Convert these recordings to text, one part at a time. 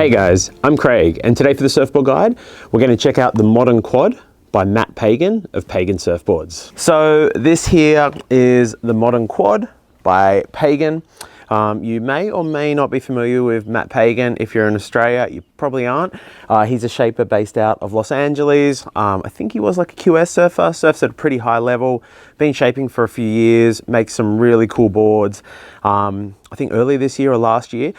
Hey guys, I'm Craig, and today for the Surfboard Guide, we're going to check out the Modern Quad by Matt Pagan of Pagan Surfboards. So this here is the Modern Quad by Pagan. You may or may not be familiar with Matt Pagan. If you're in Australia, you probably aren't. He's a shaper based out of Los Angeles. I think he was like a QS surfer, surfs at a pretty high level, been shaping for a few years, makes some really cool boards. I think earlier this year or last year,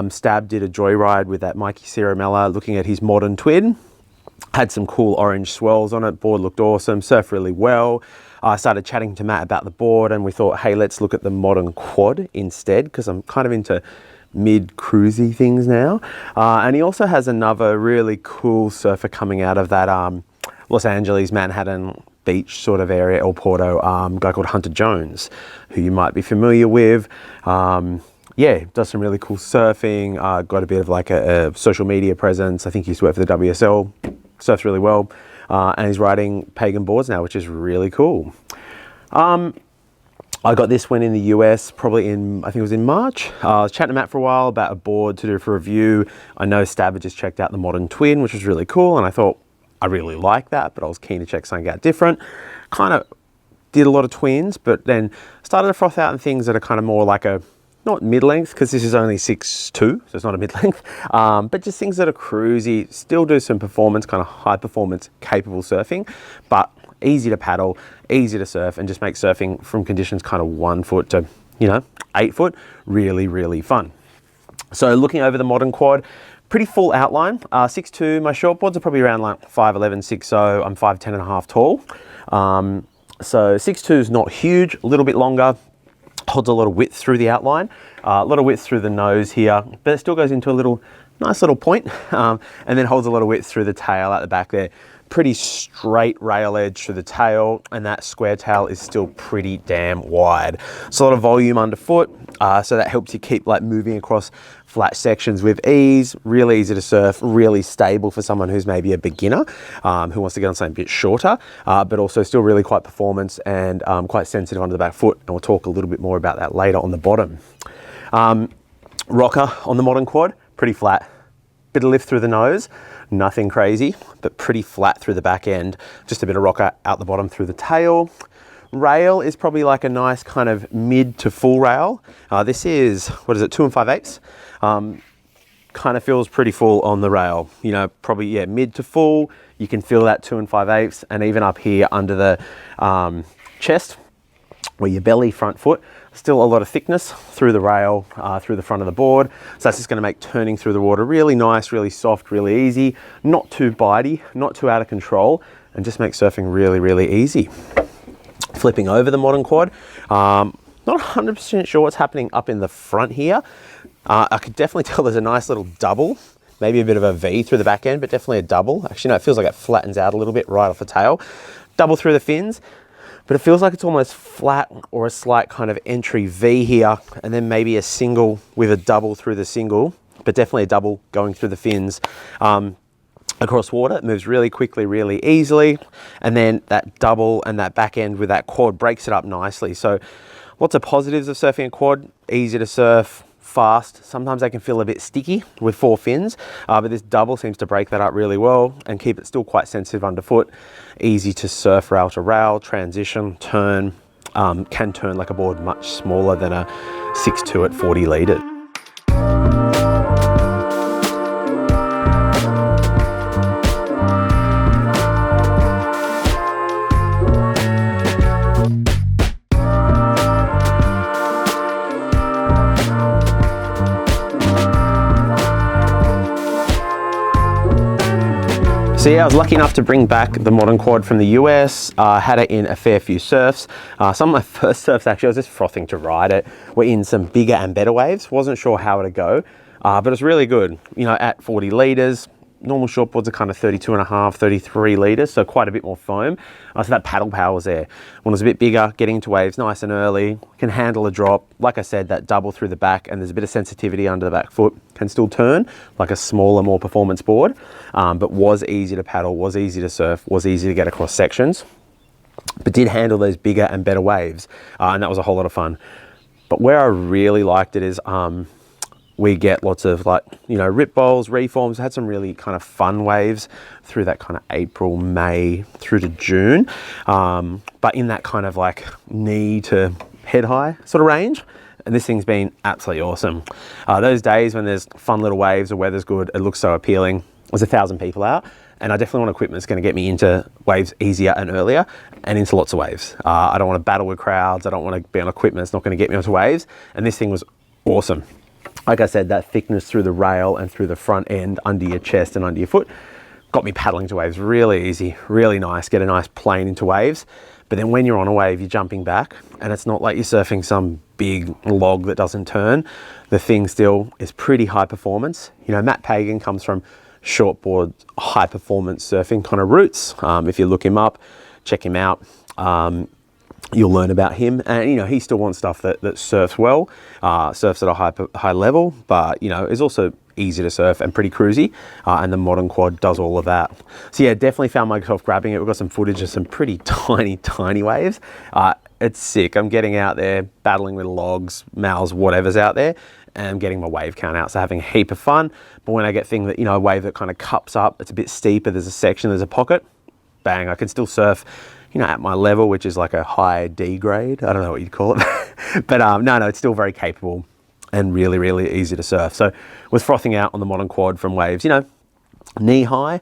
Stab did a joyride with that Mikey Ciaramella looking at his Modern Twin. Had some cool orange swirls on it, board looked awesome, surfed really well. I started chatting to Matt about the board and we thought, hey, let's look at the Modern Quad instead, because I'm kind of into mid-cruisy things now. And he also has another really cool surfer coming out of that Los Angeles, Manhattan beach sort of area, El Porto, guy called Hunter Jones, who you might be familiar with. Yeah, does some really cool surfing, got a bit of like a social media presence. I think he used to work for the WSL, surfs really well. And he's riding Pagan boards now, which is really cool. I got this one in the US probably in, I think it was in March. I was chatting to Matt for a while about a board to do for review. I know Stab had just checked out the Modern Twin, which was really cool. And I thought, I really like that, but I was keen to check something out different. Kind of did a lot of twins, but then started to froth out in things that are kind of more like a, not mid-length, because this is only 6'2", so it's not a mid-length, but just things that are cruisy, still do some performance, kind of high performance capable surfing, but easy to paddle, easy to surf, and just make surfing from conditions kind of 1 foot to, 8 foot, really, really fun. So looking over the Modern Quad, pretty full outline, 6'2", my shortboards are probably around like 5'11", 6'0", I'm 5'10 and a half tall. So 6'2" is not huge, a little bit longer, holds a lot of width through the outline, a lot of width through the nose here, but it still goes into a nice little point, and then holds a lot of width through the tail at the back there. Pretty straight rail edge through the tail, and that square tail is still pretty damn wide. So a lot of volume underfoot, so that helps you keep like moving across flat sections with ease, really easy to surf, really stable for someone who's maybe a beginner, who wants to get on something a bit shorter, but also still really quite performance and quite sensitive under the back foot. And we'll talk a little bit more about that later on the bottom. Rocker on the Modern Quad, pretty flat. Bit of lift through the nose, nothing crazy, but pretty flat through the back end. Just a bit of rocker out the bottom through the tail. Rail is probably like a nice kind of mid to full rail. This is, 2 5/8? Kind of feels pretty full on the rail. Probably, yeah, mid to full. You can feel that 2 5/8, and even up here under the chest, where your belly, front foot, still a lot of thickness through the rail, through the front of the board. So that's just gonna make turning through the water really nice, really soft, really easy, not too bitey, not too out of control, and just make surfing really, really easy. Flipping over the Modern Quad, not 100% sure what's happening up in the front here. I could definitely tell there's a nice little double, maybe a bit of a V through the back end, but definitely a double. Actually, no, it feels like it flattens out a little bit right off the tail. Double through the fins. But it feels like it's almost flat or a slight kind of entry V here, and then maybe a single with a double through the single, but definitely a double going through the fins. Across water, it moves really quickly, really easily, and then that double and that back end with that quad breaks it up nicely. So lots of positives of surfing a quad, easy to surf, fast. Sometimes they can feel a bit sticky with 4 fins, but this double seems to break that up really well and keep it still quite sensitive underfoot. Easy to surf rail to rail, transition, turn, can turn like a board much smaller than a 6'2" at 40 litres. So yeah, I was lucky enough to bring back the Modern Quad from the US, had it in a fair few surfs. Some of my first surfs, actually, I was just frothing to ride it, were in some bigger and better waves. Wasn't sure how it'd go, but it was really good. At 40 litres, normal shortboards are kind of 32 and a half, 33 litres, so quite a bit more foam. So that paddle power was there. When it was a bit bigger, getting into waves nice and early, can handle a drop. Like I said, that double through the back, and there's a bit of sensitivity under the back foot. Can still turn like a smaller, more performance board, but was easy to paddle, was easy to surf, was easy to get across sections, but did handle those bigger and better waves, and that was a whole lot of fun. But where I really liked it is we get lots of like, you know, rip bowls, reforms. Had some really kind of fun waves through that kind of April, May through to June. But in that kind of like knee to head high sort of range. And this thing's been absolutely awesome. Those days when there's fun little waves, the weather's good, it looks so appealing. There's 1,000 people out, and I definitely want equipment that's going to get me into waves easier and earlier and into lots of waves. I don't want to battle with crowds. I don't want to be on equipment that's not going to get me onto waves. And this thing was awesome. Like I said, that thickness through the rail and through the front end, under your chest and under your foot, got me paddling to waves really easy, really nice. Get a nice plane into waves. But then when you're on a wave, you're jumping back, and it's not like you're surfing some big log that doesn't turn. The thing still is pretty high performance. You know, Matt Pagan comes from shortboard, high performance surfing kind of roots. If you look him up, check him out, you'll learn about him. And, you know, he still wants stuff that surfs well, surfs at a high level, but, you know, is also easy to surf and pretty cruisy, and the modern quad does all of that. So yeah, definitely found myself grabbing it. We've got some footage of some pretty tiny waves. It's sick. I'm getting out there, battling with logs, mouths, whatever's out there, and I'm getting my wave count out, so having a heap of fun. But when I get thing that, you know, a wave that kind of cups up, it's a bit steeper, there's a section, there's a pocket, bang, I can still surf, you know, at my level, which is like a high D grade. I don't know what you'd call it. But no, it's still very capable and really easy to surf. So was frothing out on the modern quad from waves, you know, knee high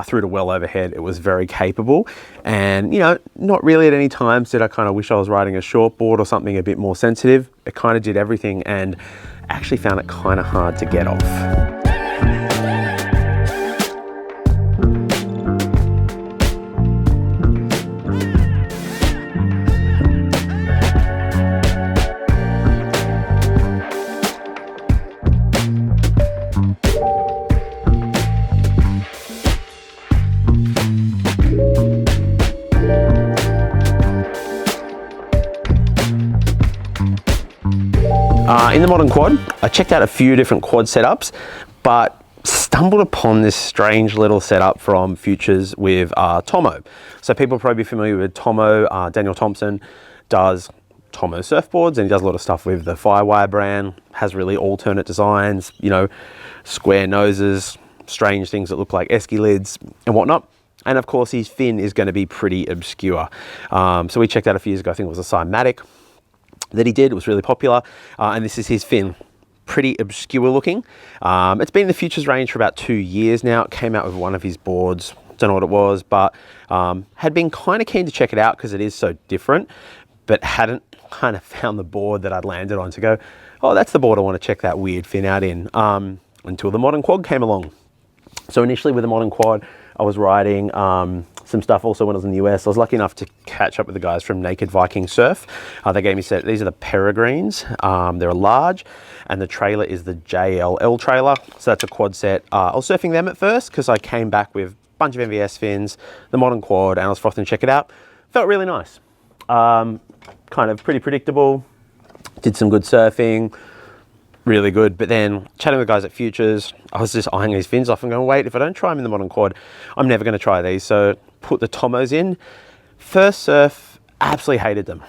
through to well overhead. It was very capable, and, you know, not really at any times did I kind of wish I was riding a shortboard or something a bit more sensitive. It kind of did everything, and actually found it kind of hard to get off. In the modern quad, I checked out a few different quad setups, but stumbled upon this strange little setup from Futures with Tomo. So people are probably familiar with Tomo. Daniel Thompson does Tomo surfboards, and he does a lot of stuff with the Firewire brand, has really alternate designs, you know, square noses, strange things that look like esky lids and whatnot. And of course, his fin is going to be pretty obscure. So we checked out a few years ago, I think it was a Cymatic that he did. It was really popular, and this is his fin. Pretty obscure looking. It's been in the Futures range for about 2 years now. It came out with one of his boards, don't know what it was, but had been kind of keen to check it out because it is so different, but hadn't kind of found the board that I'd landed on to go, oh, that's the board I want to check that weird fin out in, until the modern quad came along. So initially with the modern quad, I was riding some stuff also when I was in the US. I was lucky enough to catch up with the guys from Naked Viking Surf. They gave me these are the Peregrines. They're a large, and the trailer is the JLL trailer. So that's a quad set. I was surfing them at first because I came back with a bunch of MVS fins, the modern quad, and I was frothing to check it out. Felt really nice. Kind of pretty predictable. Did some good surfing. Really good. But then chatting with guys at Futures, I was just eyeing these fins off and going, wait, if I don't try them in the modern quad, I'm never going to try these. So put the Tomos in. First surf, absolutely hated them.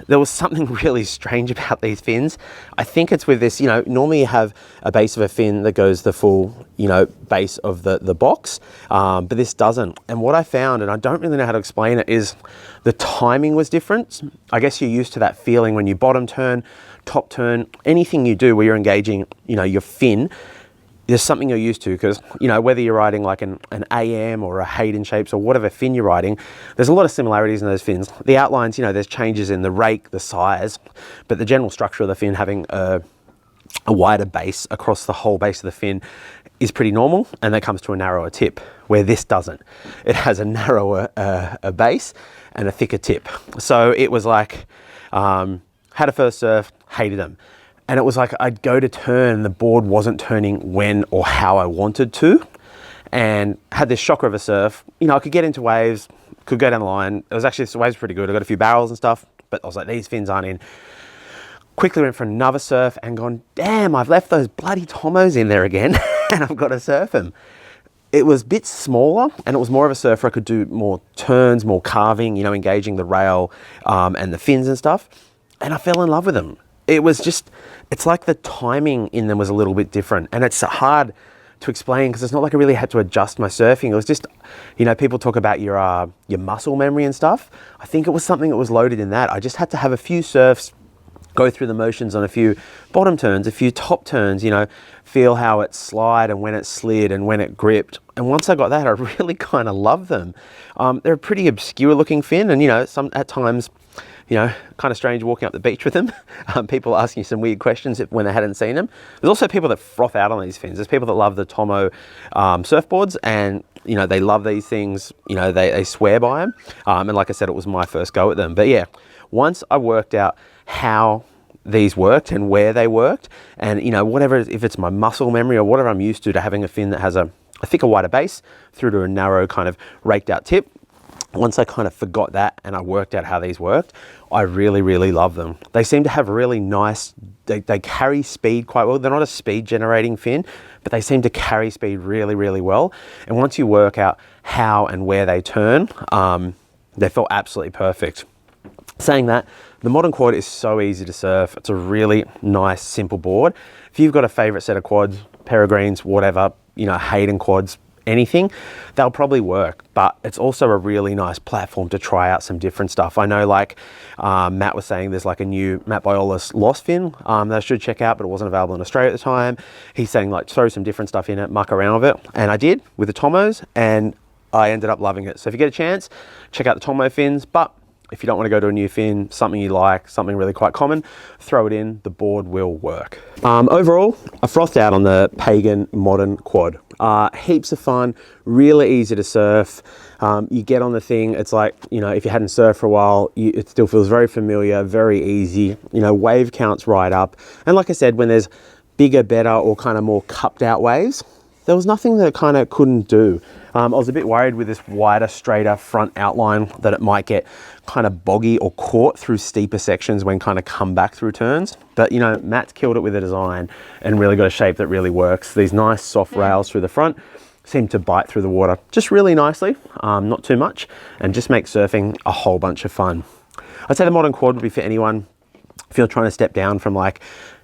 There was something really strange about these fins. I think it's with this, you know, normally you have a base of a fin that goes the full, you know, base of the box, but this doesn't. And what I found, and I don't really know how to explain it, is the timing was different. I guess you're used to that feeling when you bottom turn, top turn, anything you do where you're engaging, you know, your fin, there's something you're used to, because, you know, whether you're riding like an AM or a Hayden Shapes or whatever fin you're riding, there's a lot of similarities in those fins. The outlines, you know, there's changes in the rake, the size, but the general structure of the fin having a wider base across the whole base of the fin is pretty normal, and that comes to a narrower tip, where this doesn't. It has a narrower a base and a thicker tip. So it was like, had a first surf, hated them. And it was like I'd go to turn and the board wasn't turning when or how I wanted to. And had this shocker of a surf. You know, I could get into waves, could go down the line. It was actually, the waves were pretty good. I got a few barrels and stuff, but I was like, these fins aren't in. Quickly went for another surf and gone, damn, I've left those bloody Tomos in there again and I've got to surf them. It was a bit smaller, and it was more of a surf where I could do more turns, more carving, you know, engaging the rail and the fins and stuff. And I fell in love with them. it was just, it's like the timing in them was a little bit different, and it's hard to explain because it's not like I really had to adjust my surfing. It was just, you know, people talk about your muscle memory and stuff. I think it was something that was loaded in that. I just had to have a few surfs, go through the motions on a few bottom turns, a few top turns, you know, feel how it slid and when it slid and when it gripped. And once I got that, I really kind of love them. They're a pretty obscure looking fin, and you know, at times, you know, kind of strange walking up the beach with them. People asking you some weird questions when they hadn't seen them. There's also people that froth out on these fins. There's people that love the Tomo surfboards, and you know, they love these things. You know, they swear by them. And like I said, it was my first go at them. But yeah, once I worked out how these worked and where they worked, and you know, whatever, if it's my muscle memory or whatever I'm used to having a fin that has a thicker, wider base through to a narrow kind of raked out tip. Once I kind of forgot that and I worked out how these worked, I really, really love them. They seem to have really nice, they carry speed quite well. They're not a speed generating fin, but they seem to carry speed really, really well. And once you work out how and where they turn, they feel absolutely perfect. Saying that, the modern quad is so easy to surf. It's a really nice, simple board. If you've got a favorite set of quads, Peregrines, whatever, you know, Hayden quads, anything, they'll probably work. But it's also a really nice platform to try out some different stuff. I know, like Matt was saying, there's like a new Matt Biolis Lost fin that I should check out, but it wasn't available in Australia at the time. He's saying like throw some different stuff in it, muck around with it. And I did with the Tomos, and I ended up loving it. So if you get a chance, check out the Tomo fins. But if you don't want to go to a new fin, something you like, something really quite common, throw it in, the board will work. Overall, I frothed out on the Pagan Modern Quad. Heaps of fun, really easy to surf. You get on the thing, it's like, you know, if you hadn't surfed for a while, it still feels very familiar, very easy. You know, wave counts right up. And like I said, when there's bigger, better, or kind of more cupped out waves, there was nothing that it kind of couldn't do. I was a bit worried with this wider, straighter front outline that it might get kind of boggy or caught through steeper sections when kind of come back through turns. But you know, Matt's killed it with the design and really got a shape that really works. These nice soft rails through the front seem to bite through the water just really nicely, not too much, and just make surfing a whole bunch of fun. I'd say the Modern Quad would be for anyone if you're trying to step down from, like,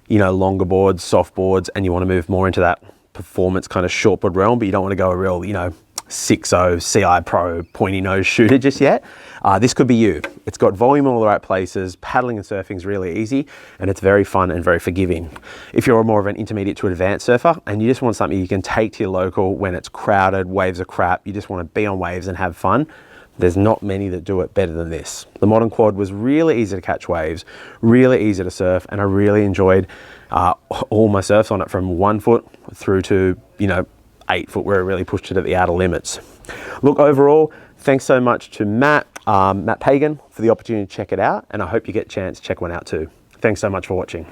you know, longer boards, soft boards, and you want to move more into that performance kind of shortboard realm, but you don't want to go a real, you know, 6.0 CI Pro pointy nose shooter just yet. This could be you. It's got volume in all the right places, paddling and surfing is really easy, and it's very fun and very forgiving. If you're more of an intermediate to advanced surfer and you just want something you can take to your local when it's crowded, waves are crap, you just want to be on waves and have fun, there's not many that do it better than this. The Modern Quad was really easy to catch waves, really easy to surf, and I really enjoyed all my surfs on it, from 1 foot through to, you know, 8 foot, where it really pushed it at the outer limits. Look, overall, thanks so much to Matt Pagan for the opportunity to check it out, and I hope you get a chance to check one out too. Thanks so much for watching.